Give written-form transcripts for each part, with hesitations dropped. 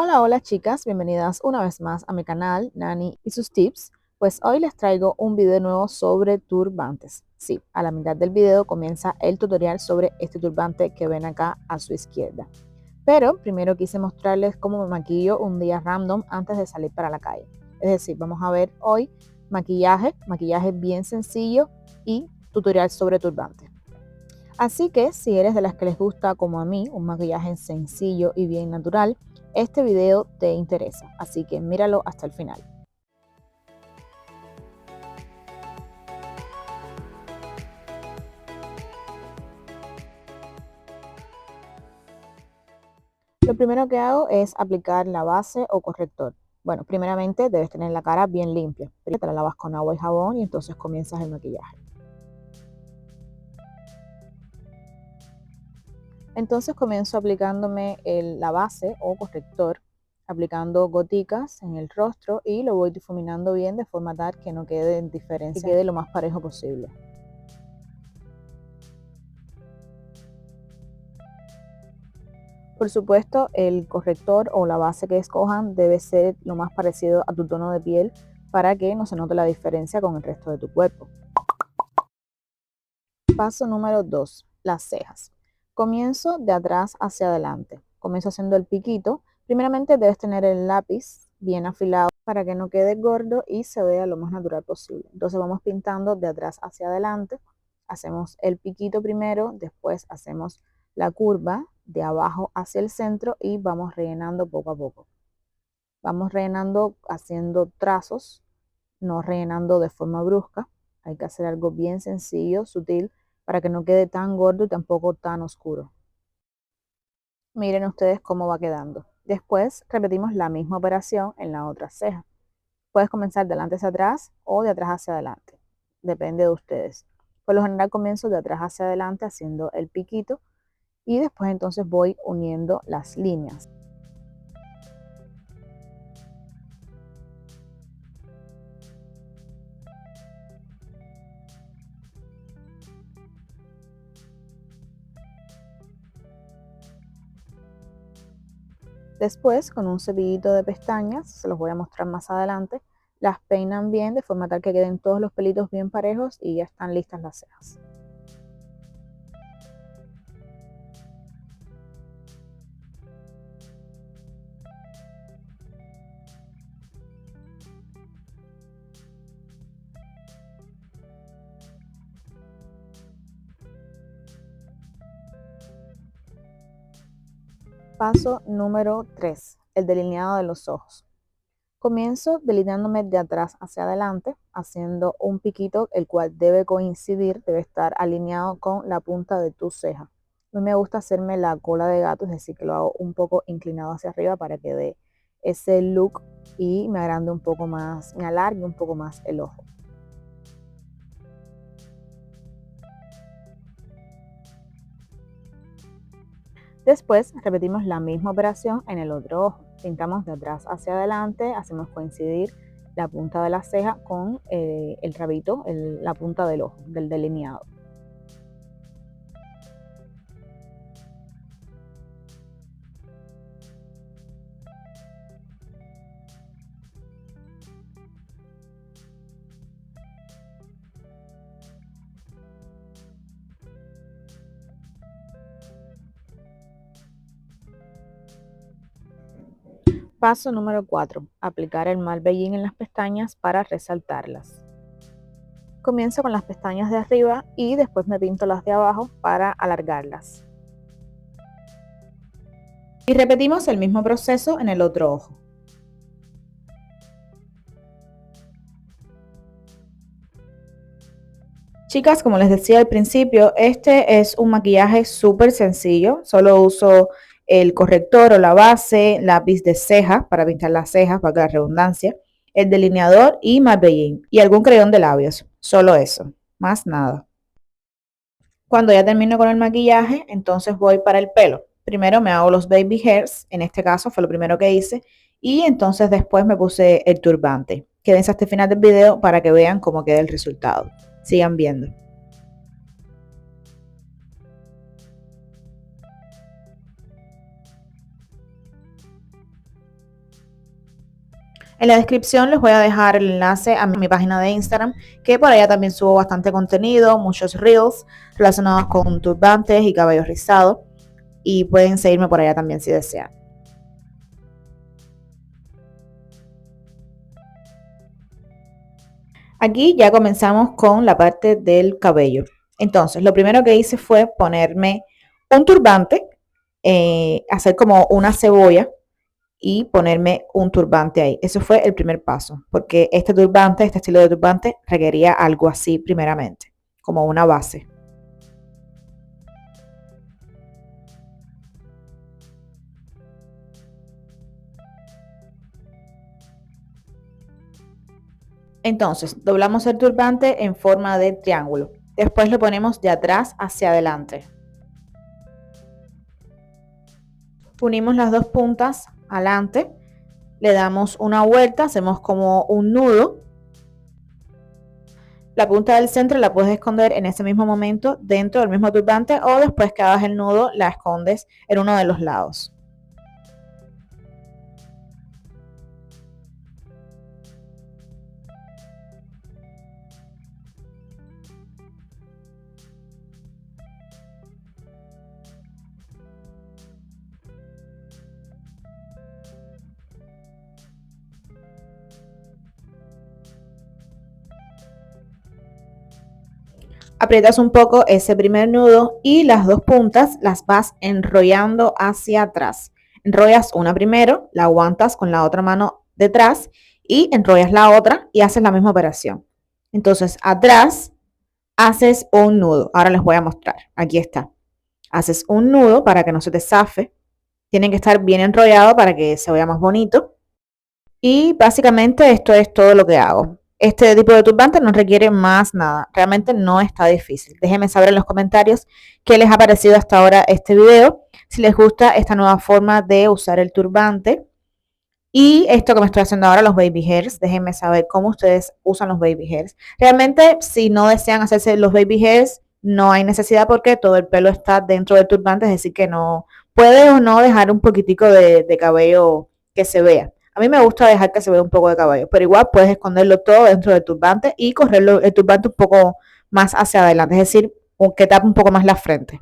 Hola, hola chicas, bienvenidas una vez más a mi canal Nani y sus tips. Pues hoy les traigo un video nuevo sobre turbantes. Sí, a la mitad del video comienza el tutorial sobre este turbante que ven acá a su izquierda. Pero primero quise mostrarles cómo me maquillo un día random antes de salir para la calle. Es decir, vamos a ver hoy maquillaje bien sencillo y tutorial sobre turbante. Así que si eres de las que les gusta, como a mí, un maquillaje sencillo y bien natural, este video te interesa, así que míralo hasta el final. Lo primero que hago es aplicar la base o corrector. Bueno, primeramente debes tener la cara bien limpia. Te la lavas con agua y jabón y entonces comienzas el maquillaje. Entonces comienzo aplicándome la base o corrector, aplicando goticas en el rostro y lo voy difuminando bien de forma tal que no quede en diferencia, que quede lo más parejo posible. Por supuesto, el corrector o la base que escojan debe ser lo más parecido a tu tono de piel para que no se note la diferencia con el resto de tu cuerpo. Paso número 2, las cejas. Comienzo de atrás hacia adelante. Comienzo haciendo el piquito. Primeramente debes tener el lápiz bien afilado para que no quede gordo y se vea lo más natural posible. Entonces vamos pintando de atrás hacia adelante. Hacemos el piquito primero, después hacemos la curva de abajo hacia el centro y vamos rellenando poco a poco. Vamos rellenando haciendo trazos, no rellenando de forma brusca. Hay que hacer algo bien sencillo, sutil, para que no quede tan gordo y tampoco tan oscuro. Miren ustedes cómo va quedando. Después repetimos la misma operación en la otra ceja. Puedes comenzar de adelante hacia atrás o de atrás hacia adelante. Depende de ustedes. Por lo general comienzo de atrás hacia adelante haciendo el piquito y después entonces voy uniendo las líneas. Después, con un cepillito de pestañas, se los voy a mostrar más adelante, las peinan bien de forma tal que queden todos los pelitos bien parejos y ya están listas las cejas. Paso número 3, el delineado de los ojos. Comienzo delineándome de atrás hacia adelante, haciendo un piquito, el cual debe coincidir, debe estar alineado con la punta de tu ceja. A mí me gusta hacerme la cola de gato, es decir, que lo hago un poco inclinado hacia arriba para que dé ese look y me agrande un poco más, me alargue un poco más el ojo. Después repetimos la misma operación en el otro ojo. Pintamos de atrás hacia adelante, hacemos coincidir la punta de la ceja con el rabito, la punta del ojo, del delineado. Paso número 4. Aplicar el Malveillín en las pestañas para resaltarlas. Comienzo con las pestañas de arriba y después me pinto las de abajo para alargarlas. Y repetimos el mismo proceso en el otro ojo. Chicas, como les decía al principio, este es un maquillaje súper sencillo. Solo uso el corrector o la base, lápiz de ceja para pintar las cejas, para la redundancia, el delineador y Maybelline y algún crayón de labios. Solo eso, más nada. Cuando ya termino con el maquillaje, entonces voy para el pelo. Primero me hago los baby hairs, en este caso fue lo primero que hice, y entonces después me puse el turbante. Quédense hasta el final del video para que vean cómo queda el resultado. Sigan viendo. En la descripción les voy a dejar el enlace a mi página de Instagram, que por allá también subo bastante contenido, muchos reels relacionados con turbantes y cabello rizado. Y pueden seguirme por allá también si desean. Aquí ya comenzamos con la parte del cabello. Entonces, lo primero que hice fue ponerme un turbante, hacer como una cebolla y ponerme un turbante ahí. Eso fue el primer paso, porque este turbante, este estilo de turbante, requería algo así primeramente, como una base. Entonces, doblamos el turbante en forma de triángulo. Después lo ponemos de atrás hacia adelante. Unimos las dos puntas adelante, le damos una vuelta, hacemos como un nudo. La punta del centro la puedes esconder en ese mismo momento dentro del mismo turbante o después que hagas el nudo la escondes en uno de los lados. Aprietas un poco ese primer nudo y las dos puntas las vas enrollando hacia atrás. Enrollas una primero, la aguantas con la otra mano detrás y enrollas la otra y haces la misma operación. Entonces, atrás haces un nudo. Ahora les voy a mostrar. Aquí está. Haces un nudo para que no se te zafe. Tiene que estar bien enrollado para que se vea más bonito. Y básicamente esto es todo lo que hago. Este tipo de turbante no requiere más nada. Realmente no está difícil. Déjenme saber en los comentarios qué les ha parecido hasta ahora este video. Si les gusta esta nueva forma de usar el turbante. Y esto que me estoy haciendo ahora, los baby hairs. Déjenme saber cómo ustedes usan los baby hairs. Realmente, si no desean hacerse los baby hairs, no hay necesidad porque todo el pelo está dentro del turbante. Es decir, que no puede o no dejar un poquitico de cabello que se vea. A mí me gusta dejar que se vea un poco de cabello, pero igual puedes esconderlo todo dentro del turbante y correrlo el turbante un poco más hacia adelante, es decir, que tape un poco más la frente.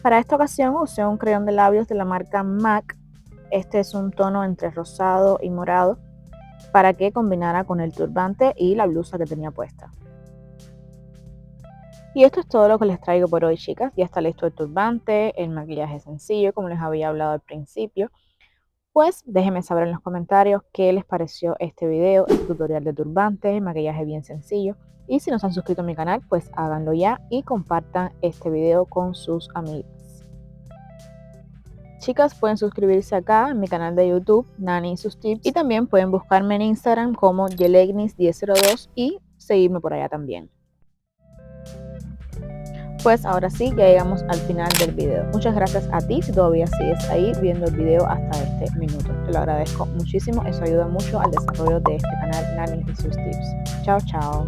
Para esta ocasión usé un crayón de labios de la marca MAC. Este es un tono entre rosado y morado para que combinara con el turbante y la blusa que tenía puesta. Y esto es todo lo que les traigo por hoy, chicas. Ya está listo el turbante, el maquillaje sencillo, como les había hablado al principio. Pues déjenme saber en los comentarios qué les pareció este video, este tutorial de turbante, maquillaje bien sencillo. Y si no se han suscrito a mi canal, pues háganlo ya y compartan este video con sus amigas. Chicas, pueden suscribirse acá en mi canal de YouTube, Nani y sus tips. Y también pueden buscarme en Instagram como Yelegnis1002 y seguirme por allá también. Pues ahora sí, ya llegamos al final del video. Muchas gracias a ti si todavía sigues ahí viendo el video hasta este minuto. Te lo agradezco muchísimo, eso ayuda mucho al desarrollo de este canal Nani y sus tips. Chao, chao.